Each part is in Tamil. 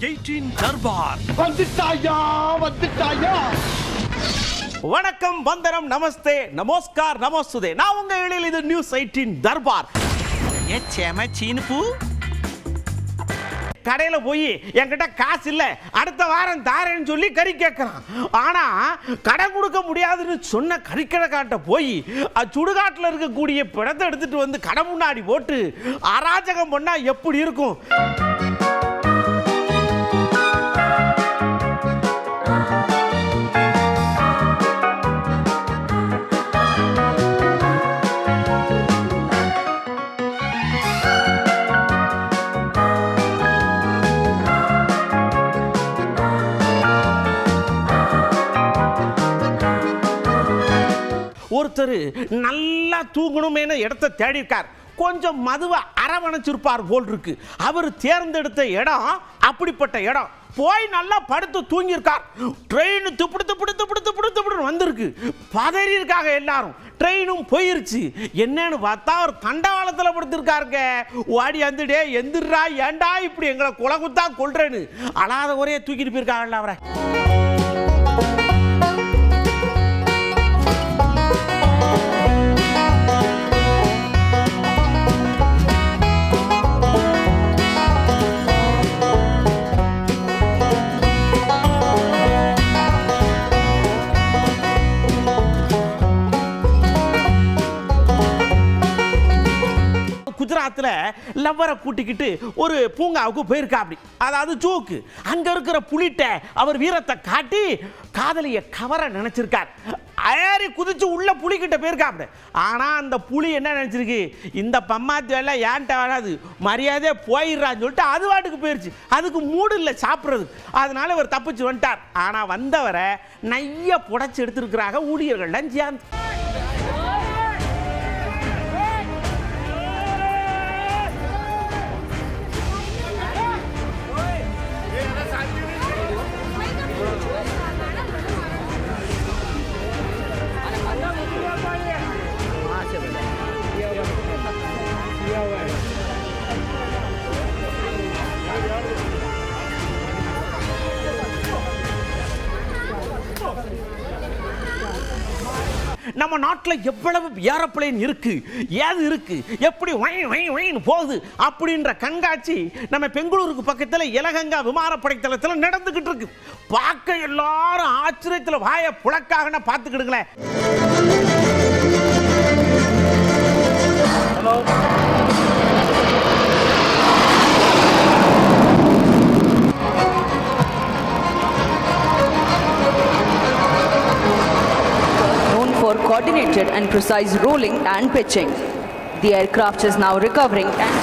18 தர்பார் வந்துட்டாயா. வணக்கம், வந்தனம், நமஸ்தே, நமஸ்கார், நமஸ்துதே. நான் உங்க எழில். இது நியூஸ் 18 தர்பார். சீனுப்பு கடையில் போய் என்கிட்ட காசு இல்லை, அடுத்த வாரம் தாரேன்னு சொல்லி கறி கேட்கறான். ஆனா கடை கொடுக்க முடியாதுன்னு சொன்ன கறிக்கடைக்காட்ட போய் சுடுகாட்டில் இருக்கக்கூடிய பிணத்தை எடுத்துட்டு வந்து கடை முன்னாடி போட்டு அராஜகம் பண்ணா எப்படி இருக்கும்? ஒருத்தர் நல்லா தூங்கணுமேனு இடத்தை தேடி இருக்கார். கொஞ்சம் மதுவை அரவணைச்சிருப்பார் போல் இருக்கு. அவர் தேர்ந்தெடுத்த இடம் அப்படிப்பட்ட இடம். போய் நல்லா படுத்து தூங்கியிருக்கார். ட்ரெயின் துப்பிடு வந்திருக்கு. பதறி இருக்காங்க எல்லாரும். ட்ரெயினும் போயிருச்சு. என்னன்னு பார்த்தா அவர் தண்டவாளத்தில் படுத்திருக்காருங்க. ஓடி வந்துடே எந்திரா, ஏண்டா இப்படி எங்களை குலகுத்தா கொள்றேன்னு அழாத ஒரே தூக்கிட்டு போயிருக்காங்கல்ல அவரை. குஜராத்தில் லவ்வரை கூட்டிக்கிட்டு ஒரு பூங்காவுக்கு போயிருக்கா. அப்படி அதாவது ஜூக்கு. அங்க இருக்கிற புலிட்ட அவர் வீரத்தை காட்டி காதலிய கவர நினைச்சிருக்கார். ஏறி குதிச்சு உள்ள புலி கிட்ட போயிருக்காப்ட. ஆனா அந்த புலி என்ன நினைச்சிருக்கு, இந்த பம்மாத்தி எல்லாம் ஏன்ட்ட வராது, மரியாதையே போயிடுறான்னு சொல்லிட்டு அது வாட்டுக்கு போயிருச்சு. அதுக்கு மூடு இல்லை சாப்பிட்றதுக்கு. அதனால இவர் தப்பிச்சு வந்துட்டார். ஆனா வந்தவரை நைய புடைச்சு எடுத்திருக்கிறாங்க ஊழியர்கள்லாம் சேர்ந்து. நம்ம நாட்டில் எவ்வளவு ஏரோப்ளேன் இருக்கு, ஏது இருக்கு, எப்படி போகுது அப்படின்ற கண்காட்சி நம்ம பெங்களூருக்கு பக்கத்தில் எலகங்கா விமானப்படை தளத்தில் நடந்துகிட்டு இருக்கு. பார்க்க எல்லாரும் ஆச்சரியத்தில் வாய புழக்காக பார்த்துக்கிடுங்களேன். For coordinated and precise rolling and pitching. The aircraft is now recovering and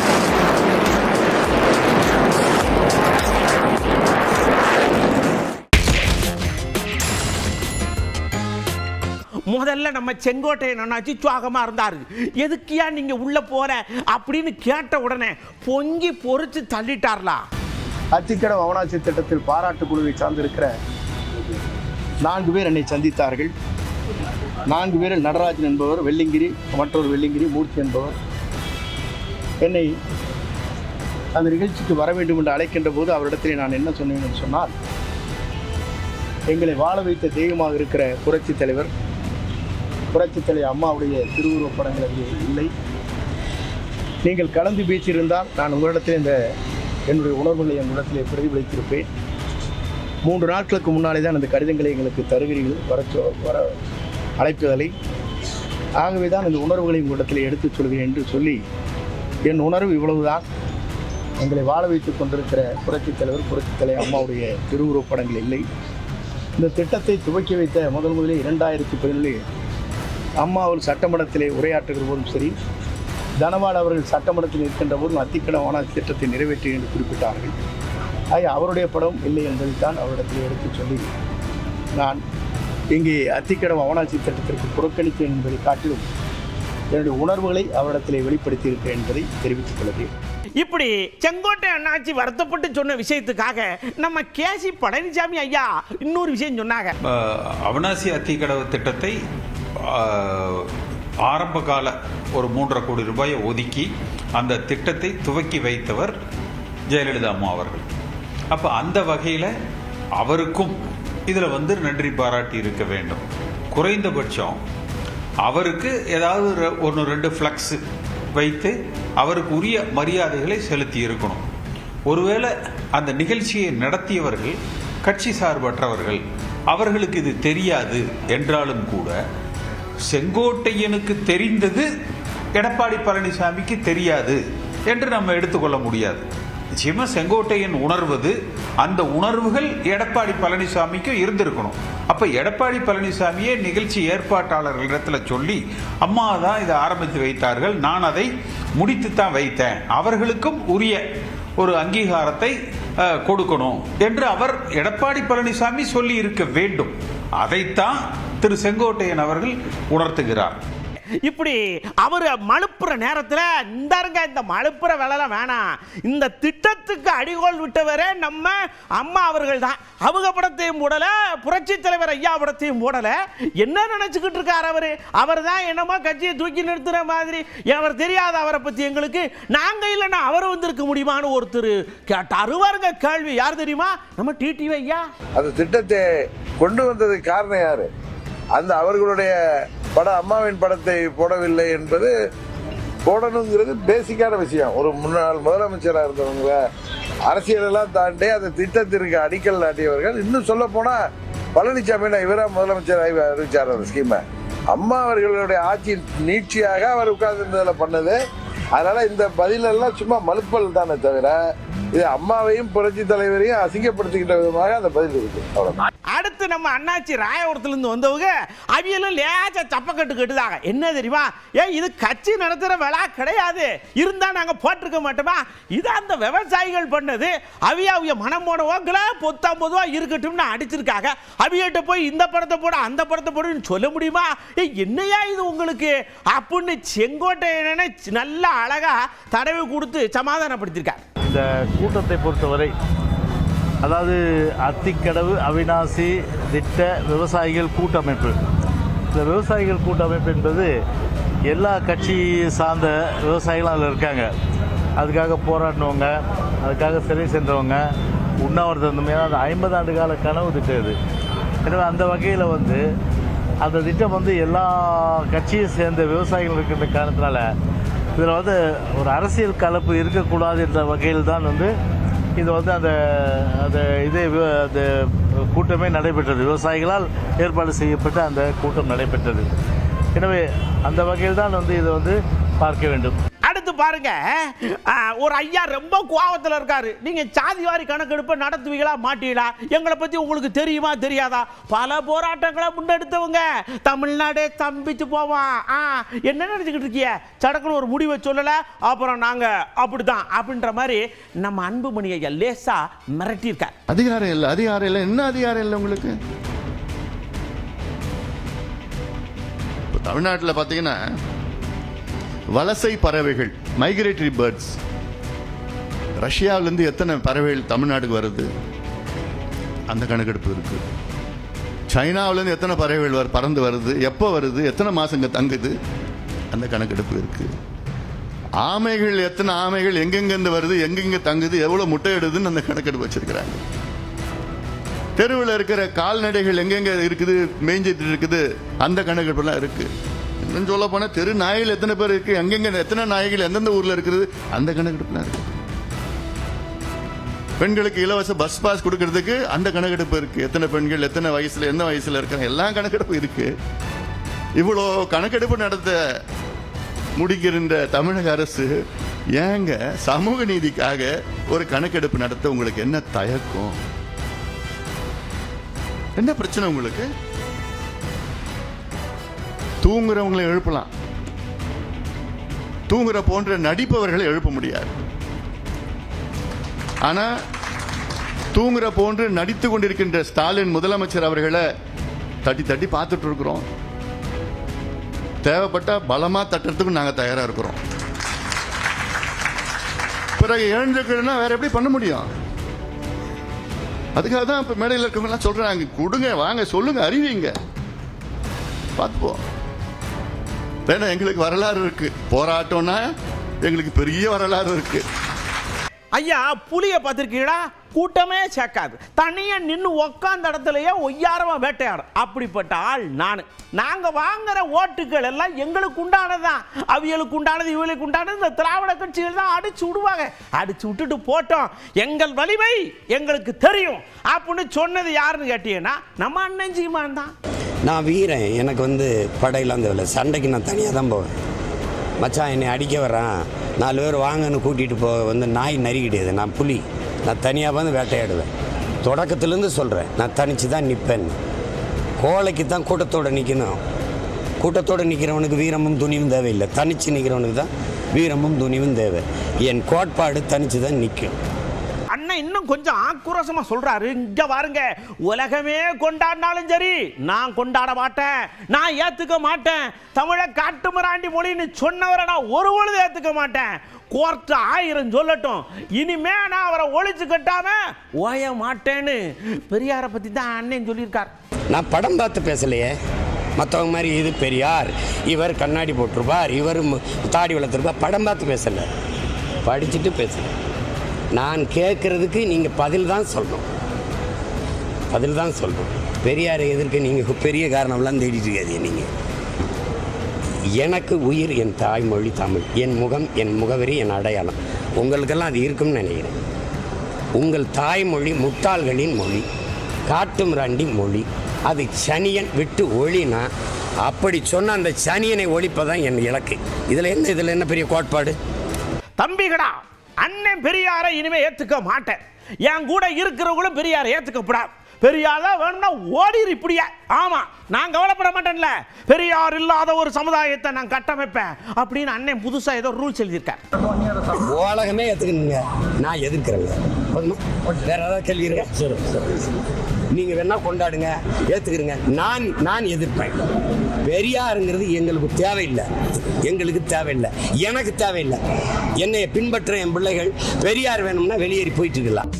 முதல்ல நம்ம செங்கோட்டையன் அண்ணாச்சி சுவாகமா இருந்தாரு. எதுக்கியா நீங்க உள்ள போற அப்படின்னு கேட்ட உடனே பொங்கி பொறிச்சு தள்ளிட்டார்லா. அத்திக்கட அவனாட்சி திட்டத்தில் பாராட்டு குழுவை சார்ந்திருக்கிற 4 பேர் என்னை சந்தித்தார்கள். 4 பேரில் நடராஜன் என்பவர், வெள்ளிங்கிரி, மற்றொரு வெள்ளிங்கிரி, மூர்த்தி என்பவர் என்னை அந்த நிகழ்ச்சிக்கு வர வேண்டும் என்று அழைக்கின்ற போது அவரிடத்தில் நான் என்ன சொன்னேன் என்று சொன்னால், எங்களை வாழ வைத்த தெய்வமாக இருக்கிற புரட்சித் தலைவர் அம்மாவுடைய திருவுருவப் படங்கள் அங்கே இல்லை. நீங்கள் கலந்து பேசியிருந்தால் நான் உங்களிடத்தில் என்னுடைய உணர்வுகளை உங்களிடத்தில் பிரதிபலித்திருப்பேன். 3 நாட்களுக்கு முன்னாலே தான் அந்த கடிதங்களை எங்களுக்கு தருகிறீர்கள், வர அழைப்புதலை. ஆகவே தான் இந்த உணர்வுகளை உங்களிடத்தில் எடுத்துச் சொல்கிறேன் என்று சொல்லி, என் உணர்வு இவ்வளவுதான். எங்களை வாழ வைத்துக் கொண்டிருக்கிற புரட்சித் தலைவர் அம்மாவுடைய திருவுருவப் படங்கள் இல்லை. இந்த திட்டத்தை துவக்கி வைத்த முதலில் 2017 அம்மா ஒரு சட்டமன்றத்திலே உரையாற்றுகிற போதும் சரி, தனபால் அவர்கள் சட்டமன்றத்தில் இருக்கின்ற போதும் அத்திக்கட அவனாட்சி திட்டத்தை நிறைவேற்றி என்று குறிப்பிட்டார்கள். அவருடைய படம் இல்லை என்பதைத்தான் அவரிடத்தில் எடுத்துச் சொல்லி, நான் இங்கே அத்திக்கடம் அவனாட்சி திட்டத்திற்கு புறக்கணித்தேன் என்பதை காட்டிலும் என்னுடைய உணர்வுகளை அவரிடத்திலே வெளிப்படுத்தி இருக்கிறேன் என்பதை தெரிவித்துக் கொள்கிறேன். இப்படி செங்கோட்டை அண்ணாச்சி வருத்தப்பட்டு சொன்ன விஷயத்துக்காக நம்ம கேசி பழனிசாமி ஐயா இன்னொரு விஷயம் சொன்னாங்க. அவனாசி அத்திக்கடவு திட்டத்தை ஆரம்ப கால ஒரு 3.5 கோடி ரூபாயை ஒதுக்கி அந்த திட்டத்தை துவக்கி வைத்தவர் ஜெயலலிதா அம்மா அவர்கள். அப்போ அந்த வகையில் அவருக்கும் இதில் வந்து நன்றி பாராட்டி இருக்க வேண்டும். குறைந்தபட்சம் அவருக்கு ஏதாவது ஒன்று 2 ஃப்ளக்ஸ் வைத்து அவருக்கு உரிய மரியாதைகளை செலுத்தி இருக்கணும். ஒருவேளை அந்த நிகழ்ச்சியை நடத்தியவர்கள் கட்சி சார்பற்றவர்கள், அவர்களுக்கு இது தெரியாது என்றாலும் கூட செங்கோட்டையனுக்கு தெரிந்தது எடப்பாடி பழனிசாமிக்கு தெரியாது என்று நம்ம எடுத்துக்கொள்ள முடியாது. நிச்சயமா செங்கோட்டையன் உணர்வது, அந்த உணர்வுகள் எடப்பாடி பழனிசாமிக்கு இருந்திருக்கணும். அப்ப எடப்பாடி பழனிசாமியே நிகழ்ச்சி ஏற்பாட்டாளர்களிடத்தில் சொல்லி, அம்மா தான் இதை ஆரம்பித்து வைத்தார்கள், நான் அதை முடித்து தான் வைத்தேன், அவர்களுக்கும் உரிய ஒரு அங்கீகாரத்தை கொடுக்கணும் என்று அவர் எடப்பாடி பழனிசாமி சொல்லி இருக்க வேண்டும். அதைத்தான் திரு செங்கோட்டையன் அவர்கள் உணர்த்துகிறார். இப்படி அவர் மழுப்புற நேரத்தில் இந்த மழுப்புற வேலைலாம் வேணாம், இந்த திட்டத்துக்கு அடிகோல் விட்டவரே நம்ம அம்மா அவர்கள் தான். அவங்க படத்தையும் போடல, புரட்சி தலைவர் ஐயா படத்தையும் போடல. என்ன நினைச்சுக்கிட்டு இருக்கார் அவர் தான் என்னமோ கட்சியை தூக்கி நிறுத்துற மாதிரி. அவர் தெரியாத அவரை பத்தி எங்களுக்கு, நாங்க இல்லைன்னா அவர் வந்திருக்க முடியுமான்னு ஒருத்தர் கேட்டாரு. பாருங்க கேள்வி, யார் தெரியுமா? நம்ம டிடிவி ஐயா. அந்த திட்டத்தை கொண்டு வந்ததுக்கு காரணம் யாரு? அந்த அவர்களுடைய அம்மாவின் படத்தை போடவில்லை என்பது போடணுங்கிறது பேசிக்கான விஷயம். ஒரு முன்னாள் முதலமைச்சராக இருந்தவங்க அரசியலெல்லாம் தாண்டி அந்த திட்டத்திற்கு அடிக்கல் நாட்டியவர்கள். இன்னும் சொல்ல போனா பழனிசாமி இவரா முதலமைச்சர் அறிவிச்சார் அந்த ஸ்கீமை. அம்மா அவர்களுடைய ஆட்சி நீட்சியாக அவர் உட்கார்ந்து பண்ணது. அதனால இந்த பதிலெல்லாம் சும்மா மலுப்பல் தானே தவிர இது அம்மாவையும் புரட்சி தலைவரையும் அசிங்கப்படுத்திக்கிட்ட விதமாக அந்த பதில் இருக்கு. அவ்வளவுதான். அடுத்து நம்ம அண்ணாச்சி ராயபுரத்துல இருந்து வந்தவங்க அவியலும் லேசா சப்பக்கட்டு கட்டுதாங்க. என்ன தெரியுமா? இது கட்சி நடத்துற விழா கிடையாது, இருந்தா நாங்க போட்டிருக்க மாட்டோமா? இது அந்த விவசாயிகள் பண்ணது. அவிய மனம் போன ஓக்கல 19 இருக்கட்டும்னு அடிச்சிருக்காங்க. அவியிட்ட போய் இந்த படத்தை போட அந்த படத்தை போடுன்னு சொல்ல முடியுமா? என்னையா இது உங்களுக்கு அப்படின்னு செங்கோட்டையனை நல்லா அழகா தடவி கொடுத்து சமாதானப்படுத்திருக்கார். இந்த கூட்டத்தை பொறுத்தவரை, அதாவது அத்திக்கடவு அவிநாசி திட்ட விவசாயிகள் கூட்டமைப்பு, இந்த விவசாயிகள் கூட்டமைப்பு என்பது எல்லா கட்சி சார்ந்த விவசாயிகளும் அதில் இருக்காங்க. அதுக்காக போராடினவங்க, அதுக்காக சிறை சென்றவங்க, உண்ணாவிரதம், ஏன்னா அது 50 ஆண்டு கால கனவு திட்டம் இது. எனவே அந்த வகையில் அந்த திட்டம் எல்லா கட்சியை சேர்ந்த விவசாயிகள் இருக்கின்ற காரணத்தினால இதில் ஒரு அரசியல் கலப்பு இருக்கக்கூடாது என்ற வகையில் தான் இது அந்த கூட்டமே நடைபெற்றது. விவசாயிகளால் ஏற்பாடு செய்யப்பட்ட அந்த கூட்டம் நடைபெற்றது. எனவே அந்த வகையில் தான் இதை பார்க்க வேண்டும். அடுத்து பாருங்க, ஒரு ஐயா ரொம்ப கோவத்தில் இருக்காரு. நீங்க சாதிவாரி கணக்கெடுப்பை நடத்துவீங்களா மாட்டீங்களா? எங்களை பத்தி உங்களுக்கு தெரியுமா தெரியாதா? பல போராட்டங்களை முன்னெடுத்தவங்க, தமிழ்நாடே தம்பிச்சு போவான். என்ன நினைச்சுக்கிட்டு இருக்கீங்க? சடக்குன்னு ஒரு முடிவை சொல்லல, அப்புறம் நாங்க அப்படிதான் அப்படின்ற மாதிரி நம்ம அன்புமணி ஐயா லேசா மிரட்டியிருக்கார். அதிகாரம் இல்லை. என்ன அதிகாரம் இல்லை உங்களுக்கு? தமிழ்நாட்டில் பார்த்தீங்கன்னா வலசை பறவைகள், மைக்ரேட்டரி பேர்ட்ஸ், ரஷ்யாவிலிருந்து எத்தனை பறவைகள் தமிழ்நாட்டுக்கு வருது அந்த கணக்கெடுப்பு இருக்கு. சைனாவிலேருந்து எத்தனை பறவைகள் பறந்து வருது, எப்போ வருது, எத்தனை மாசங்க தங்குது, அந்த கணக்கெடுப்பு இருக்கு. ஆமைகள், எத்தனை ஆமைகள் எங்கெங்கிருந்து வருது, எங்கெங்க தங்குது, எவ்வளவு முட்டை எடுதுன்னு அந்த கணக்கெடுப்பு வச்சிருக்கிறாங்க. தெருவில் இருக்கிற கால்நடைகள் எங்கெங்க இருக்குது, மேய்ஞ்சிட்டு இருக்குது, அந்த கணக்கெடுப்புலாம் இருக்கு. இன்னும் சொல்ல போனா தெரு நாய்கள் எத்தனை பேர் இருக்கு, எங்கெங்க எத்தனை நாய்கள் எந்தெந்த ஊர்ல இருக்குது, அந்த கணக்கெடுப்புலாம் இருக்கு. பெண்களுக்கு இலவச பஸ் பாஸ் கொடுக்கறதுக்கு அந்த கணக்கெடுப்பு இருக்கு. எத்தனை பெண்கள் எத்தனை வயசுல எந்த வயசுல இருக்காங்க, எல்லா கணக்கெடுப்பு இருக்கு. இவ்வளோ கணக்கெடுப்பு நடத்த முடிக்கின்ற தமிழக அரசு ஏங்க சமூக நீதிக்காக ஒரு கணக்கெடுப்பு நடத்த உங்களுக்கு என்ன தயக்கம்? என்ன பிரச்சனை உங்களுக்கு? தூங்குறவங்களை எழுப்பலாம், தூங்குற போன்ற நடிப்பவர்களை எழுப்ப முடியாது. ஆனா தூங்குற போன்று நடித்துக் கொண்டிருக்கின்ற ஸ்டாலின் முதலமைச்சர் அவர்களை தட்டி தட்டி பார்த்துட்டு இருக்கிறோம். தேவைப்பட்ட பலமா தட்டுறதுக்கு நாங்க தயாரா இருக்கிறோம். பிறகு எழுந்திருக்கிறதுனா வேற எப்படி பண்ண முடியும்? அதுக்காக தான் இப்ப மேடையில் இருக்கவங்க எல்லாம் சொல்றாங்க, கொடுங்க, வாங்க, சொல்லுங்க, அறிவிங்க, பார்த்துப்போம். ஏன்னா எங்களுக்கு வரலாறு இருக்கு, போராட்டம்னா எங்களுக்கு பெரிய வரலாறு இருக்கு. ஐயா புலியை பார்த்துருக்கீங்களா? கூட்டமே சேர்க்காது, தனியா நின்று உக்காந்த இடத்துலயே ஒய்யாரமா வேட்டையாடும். அப்படிப்பட்ட ஆள் நாங்க வாங்குற ஓட்டுகள் எல்லாம் எங்களுக்கு உண்டானதுதான். அவியலுக்கு உண்டானது, இவளுக்கு உண்டானது இந்த திராவிட கட்சிகள் தான் அடிச்சு விடுவாங்க. அடிச்சு விட்டுட்டு போட்டோம், எங்கள் வலிமை எங்களுக்கு தெரியும் அப்படின்னு சொன்னது யாருன்னு கேட்டீங்கன்னா நம்ம அண்ணன் சீமான் தான். நான் வீரன், எனக்கு படையெல்லாம் தேவையில்லை, சண்டைக்கு நான் தனியாக தான் போவேன். மச்சான் என்னை அடிக்க வர்றான், 4 பேர் வாங்கன்னு கூட்டிகிட்டு போக நாய் நரி கிடையாது, நான் புலி. நான் தனியாக வேட்டையாடுவேன். தொடக்கத்துலேருந்து சொல்கிறேன், நான் தனித்து தான் நிற்பேன். கோழைக்கு தான் கூட்டத்தோடு நிற்கணும். கூட்டத்தோடு நிற்கிறவனுக்கு வீரமும் துணிவும் தேவையில்லை, தனித்து நிற்கிறவனுக்கு தான் வீரமும் துணிவும் தேவை. என் கோட்பாடு தனித்து தான் நிற்கும். அண்ணன் இன்னும் கொஞ்சம் ஆக்ரோஷமா சொல்றாரு. இங்க பாருங்க, உலகமே கொண்டாடினாலும் சரி நான் கொண்டாட மாட்டேன், நான் ஏத்துக்க மாட்டேன். தமிழ காட்டுமிராண்டி மொழின்னு சொன்னவரை நான் ஒரு பொழுது ஏத்துக்க மாட்டேன். கோர்ட் 1000 சொல்லட்டும், இனிமே நான் அவரை ஒழிச்சு கட்டாம ஓய மாட்டேன்னு பெரியாரை பத்தி தான் அண்ணன் சொல்லியிருக்கார். நான் படம் பார்த்து பேசலையே, மற்றவங்க மாதிரி இது பெரியார், இவர் கண்ணாடி போட்டிருப்பார், இவர் தாடி வளர்த்துருப்பார், படம் பார்த்து பேசலை, படிச்சுட்டு பேசலை. நான் கேட்குறதுக்கு நீங்கள் பதில் தான் சொல்லணும், பதில் தான் சொல்லணும். பெரியாரை எதிர்க்க நீங்கள் பெரிய காரணம்லாம் தேடிட்டு இருக்காதீங்க. நீங்கள் எனக்கு உயிர் என் தாய்மொழி தமிழ், என் முகம், என் முகவரி, என் அடையாளம். உங்களுக்கெல்லாம் அது இருக்கும்னு நினைக்கிறேன். உங்கள் தாய்மொழி முட்டாள்களின் மொழி, காட்டுமிராண்டி மொழி, அது சனியன் விட்டு ஒழினா, அப்படி சொன்ன அந்த சனியனை ஒழிப்பதான் என் இலக்கு. இதில் என்ன பெரிய கோட்பாடு? தம்பிகடா, அண்ணன் பெரியாரை இனிமே ஏத்துக்க மாட்டேன். என் கூட இருக்கிறவங்களும் பெரியாரை ஏத்துக்கப்படாது. பெரியார் தான் வேணும்னா ஓடிரு இப்படியா. ஆமா, நான் கவலைப்பட மாட்டேன்ல, பெரியார் இல்லாத ஒரு சமுதாயத்தை நான் கட்டமைப்பேன் அப்படின்னு அண்ணன் புதுசா ஏதோ ரூல்ஸ் எழுதியிருக்கார். உலகமே ஏத்துக்கணுங்க, நான் எதிர்க்கிறேங்க. வேற ஏதாவது கேள்வி இருக்கா? நீங்க வேணா கொண்டாடுங்க, ஏத்துக்கிறீங்க. நான் எதிர்ப்பேன். பெரியாருங்கிறது எங்களுக்கு தேவையில்லை, எங்களுக்கு தேவையில்லை, எனக்கு தேவையில்லை. என்னை பின்பற்ற என் பிள்ளைகள் பெரியார் வேணும்னா வெளியேறி போயிட்டு இருக்கலாம்.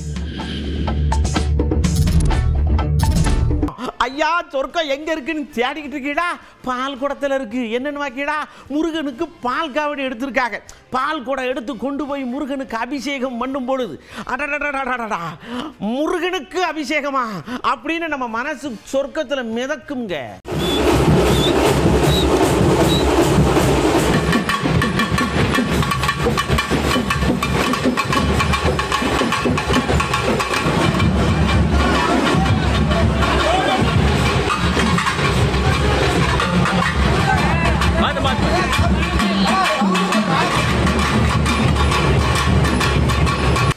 ஐயா சொர்க்கம் எங்க இருக்குன்னு தேடிக்கிட்டு இருக்கீடா? பால் குடத்தில் இருக்கு. என்னன்னு வாக்கிடா? முருகனுக்கு பால் காவடி எடுத்திருக்காங்க. பால் குடம் எடுத்து கொண்டு போய் முருகனுக்கு அபிஷேகம் பண்ணும் பொழுது அடடடடடடா, முருகனுக்கு அபிஷேகமா அப்படின்னு நம்ம மனசு சொர்க்கத்தில் மிதக்குங்க.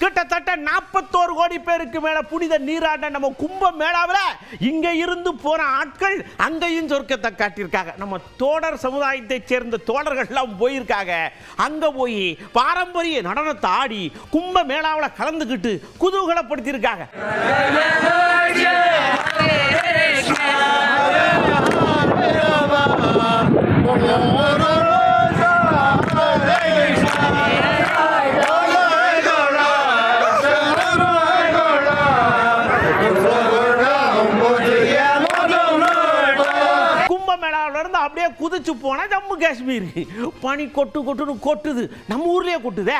கிட்டத்தட்ட 41 கோடி பேருக்கு மேல புனித நீராட்ட நம்ம கும்ப மேளாவில் இங்க இருந்து போன ஆட்கள் அங்கேயும் சொர்க்கத்தை காட்டியிருக்காங்க. நம்ம தோடர் சமுதாயத்தை சேர்ந்த தோழர்கள் எல்லாம் போயிருக்காங்க. அங்க போய் பாரம்பரிய நடனத்தை ஆடி கும்ப மேளாவில் கலந்துக்கிட்டு குதூகலப்படுத்தியிருக்காங்க. அப்படியே குதிச்சு போனா ஜம்மு காஷ்மீர் பனி கொட்டுன்னு கொட்டுது. நம்ம ஊர்லயே கொட்டுதே.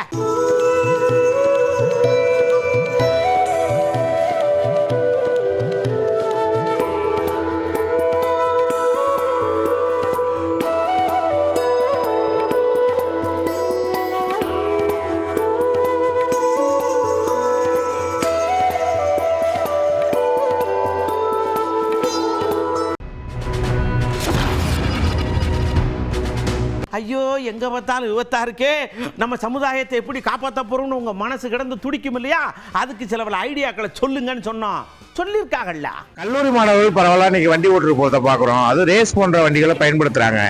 ஐயோ, எங்க பார்த்தாலும் விபத்தா இருக்கே, நம்ம சமுதாயத்தை எப்படி காப்பாற்ற போறோம்னு உங்க மனசு கிடந்து துடிக்கும் இல்லையா? அதுக்கு சில ஐடியாக்களை சொல்லுங்கன்னு சொன்னோம். சொல்லியிருக்காங்கல்ல. கல்லூரி மாணவர்கள் பரவாயில்ல இன்னைக்கு வண்டி ஓட்டுறது போறத பாக்குறோம். அது ரேஸ் போன்ற வண்டிகளை பயன்படுத்துறாங்க.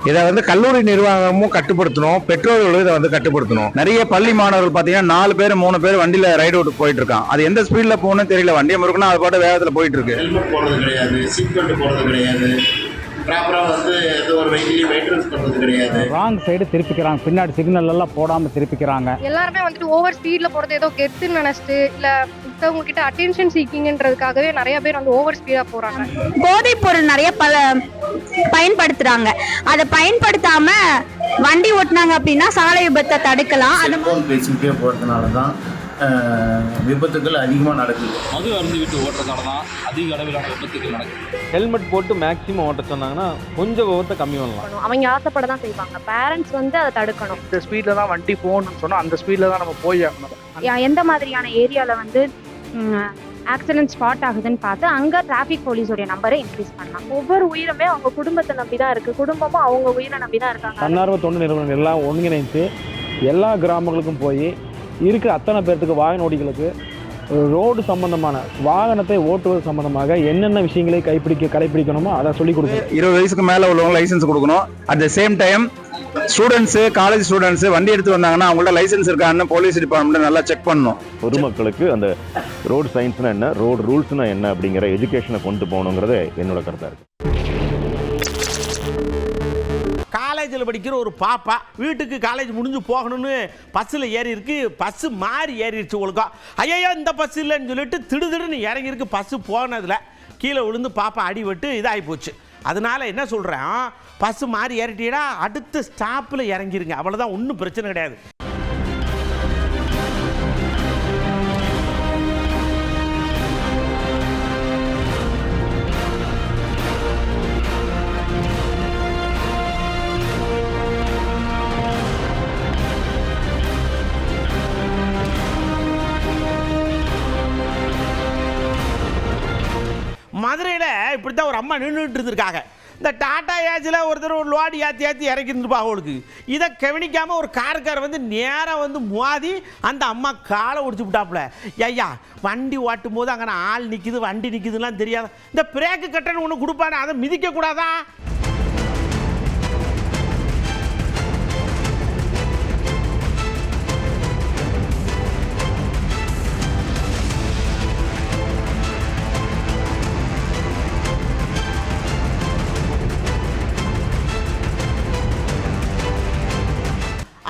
இதை கல்லூரி நிர்வாகமும் கட்டுப்படுத்தணும், பெற்றோர்களும் இதை கட்டுப்படுத்தணும். நிறைய பள்ளி மாணவர்கள் பாத்தீங்கன்னா 4 பேர் 3 பேர் வண்டியில ரைடு ஓட்டு போயிட்டு இருக்கான். அது எந்த ஸ்பீட்ல போகணும்னு தெரியல. வண்டியை முறுக்குனா அது பாட்டு வேகத்துல போயிட்டு இருக்கு. ஹெல்மெட் போடுறது கிடையாது, சீட் பெல்ட் போடுறது கிடையாது, ப்ராப்பரா எந்த ஒரு வெஹிக்கிளையும் மெயின்டெனன்ஸ் பண்றது கிடையாது. ராங் சைடு திருப்பிக்கிறாங்க, பின்னாடி சிக்னல் எல்லாம் போடாம திருப்பிக்கிறாங்க. எல்லாருமே ஓவர் ஸ்பீட்ல போறது ஏதோ கெத்துன்னு நினைச்சிட்டு இல்ல மத்தவங்க கிட்ட அட்டென்ஷன் சீக்கிங்ன்றதுக்காகவே நிறைய பேர் ஓவர் ஸ்பீடா போறாங்க. போதைப் பொருள் நிறைய பயன்படுத்துறாங்க. அதை பயன்படுத்தாம வண்டி ஓட்டுனாங்க அப்படின்னா சாலை விபத்தை தடுக்கலாம். அது போன் பேசிக்கிட்டே போறதுனால தான் விபத்துக்கள் அதிகமாக நடக்குது. மது அருந்து விட்டு ஓட்டுறதால தான் அதிக அளவிலான விபத்துக்கள் நடக்குது. ஹெல்மெட் போட்டு மேக்ஸிமம் ஓட்ட சொன்னாங்கன்னா கொஞ்சம் விபத்தை கம்மி பண்ணலாம். அவங்க ஆசைப்பட தான் செய்வாங்க. பேரண்ட்ஸ் வந்து அதை தடுக்கணும். இந்த ஸ்பீடில் தான் வண்டி போகணும்னு சொன்னால் அந்த ஸ்பீடில் தான் நம்ம போய் ஆகணும். எந்த மாதிரியான ஏரியாவில் வந்து ஆக்சிடென்ட் ஸ்பாட் ஆகுதுன்னு பார்த்து அங்கே டிராஃபிக் போலீஸோடைய நம்பரை இன்க்ரீஸ் பண்ணலாம். ஒவ்வொரு உயிருமே அவங்க குடும்பத்தை நம்பி தான் இருக்கு. குடும்பமும் அவங்க உயிரை நம்பி தான் இருக்காங்க. தன்னார்வ தொண்டு நிறுவனங்கள் எல்லாம் ஒருங்கிணைத்து எல்லா கிராமங்களுக்கும் போய் இருக்கிற அத்தனை பேர்த்துக்கு வாகனோடிகளுக்கு ரோடு சம்பந்தமான வாகனத்தை ஓட்டுவது சம்பந்தமாக என்னென்ன விஷயங்களை கடைபிடிக்கணுமோ அதை சொல்லிக் கொடுக்கணும். 20 வயசுக்கு மேலே உள்ளவங்க லைசன்ஸ் கொடுக்கணும். At the same time students, college students வண்டி எடுத்து வந்தாங்கன்னா அவங்கள்ட்ட லைசன்ஸ் இருக்கான்னு போலீஸ் டிபார்ட்மெண்ட் நல்லா செக் பண்ணணும். பொதுமக்களுக்கு அந்த ரோடு சயின்ஸ்னா என்ன, ரோடு ரூல்ஸ்னா என்ன அப்படிங்கிற எஜுகேஷனை கொண்டு போகணுங்கிறது என்னோட கருத்தாக இருக்குது. காலேஜில் படிக்கிற ஒரு பாப்பா வீட்டுக்கு காலேஜ் முடிஞ்சு போகணும்னு பஸ்ஸில் ஏறி இருக்கு. பஸ்ஸு மாறி ஏறிடுச்சு. ஒழுக்கம் ஐயோ இந்த பஸ் இல்லைன்னு சொல்லிட்டு திடுதிடுன்னு இறங்கியிருக்கு. பஸ்ஸு போனதில் கீழே விழுந்து பாப்பா அடிபட்டு இதாகி போச்சு. அதனால என்ன சொல்கிறேன், பஸ்ஸு மாறி ஏறிட்டீடா அடுத்த ஸ்டாப்பில் இறங்கிருங்க. அவ்வளோதான், ஒன்றும் பிரச்சனை கிடையாது. மதுரையில் இப்படி தான் ஒரு அம்மா நின்றுட்டு இருந்திருக்காங்க. இந்த டாடா ஏஜில் ஒருத்தர் ஒரு லோடு ஏற்றி இறக்கிருந்துருப்பா. அவளுக்கு இதை கவனிக்காமல் ஒரு காருக்கார் வந்து நேராக வந்து மோதி அந்த அம்மா காலை ஒடிச்சு விட்டாப்புல. ஐயா வண்டி ஓட்டும் போது அங்கே ஆள் நிற்கிது வண்டி நிற்கிதுலாம் தெரியாத இந்த பிரேக்கு கட்டணம் ஒன்று கொடுப்பானே அதை மிதிக்கக்கூடாதா?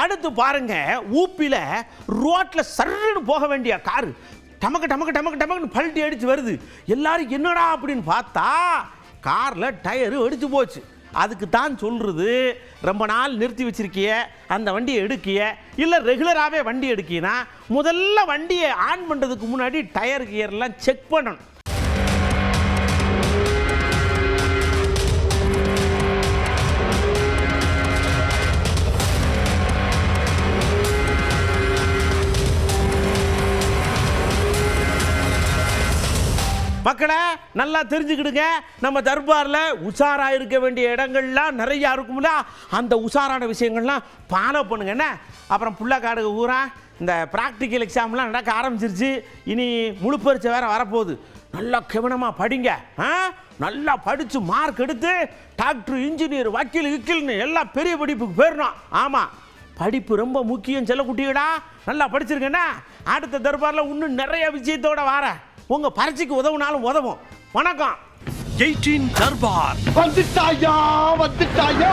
அடுத்து பாருங்க, ஊப்பில ரோட்ல சர்ன்னு போக வேண்டிய காரு டமக்கு டமக்கு டமக்கு டமக்குன்னு பல்ட்டி அடிச்சு வருது. எல்லாரும் என்னடா அப்படின்னு பார்த்தா கார்ல டயரு அடிச்சு போச்சு. அதுக்கு தான் சொல்றது, ரொம்ப நாள் நிறுத்தி வச்சிருக்கிய அந்த வண்டியை எடுக்கிய இல்லை ரெகுலராகவே வண்டி எடுக்கினா முதல்ல வண்டியை ஆன் பண்ணுறதுக்கு முன்னாடி டயர் கியர்லாம் செக் பண்ணணும். மக்களை நல்லா தெரிஞ்சுக்கிடுங்க, நம்ம தர்பாரில் உஷாராக இருக்க வேண்டிய இடங்கள்லாம் நிறையா இருக்கும்ல. அந்த உஷாரான விஷயங்கள்லாம் ஃபாலோ பண்ணுங்க. என்ன அப்புறம் புள்ளக்காடு ஊரா இந்த ப்ராக்டிக்கல் எக்ஸாம்லாம் நடக்க ஆரம்பிச்சிருச்சு. இனி முழு பரீட்சை வேறு வரப்போகுது. நல்லா கவனமாக படிங்க. நல்லா படித்து மார்க் எடுத்து டாக்டர், இன்ஜினியர், வக்கீல், கிக்கில்னு எல்லாம் பெரிய படிப்புக்கு போயிடணும். ஆமாம், படிப்பு ரொம்ப முக்கியம். செல்ல குட்டிகடா நல்லா படிச்சிருக்கேன்னா அடுத்த தர்பாரில் இன்னும் நிறைய விஷயத்தோட வார உங்க பரீட்சைக்கு உதவுனாலும் உதவும். வணக்கம். 18 தர்பார் வந்துட்டாயா.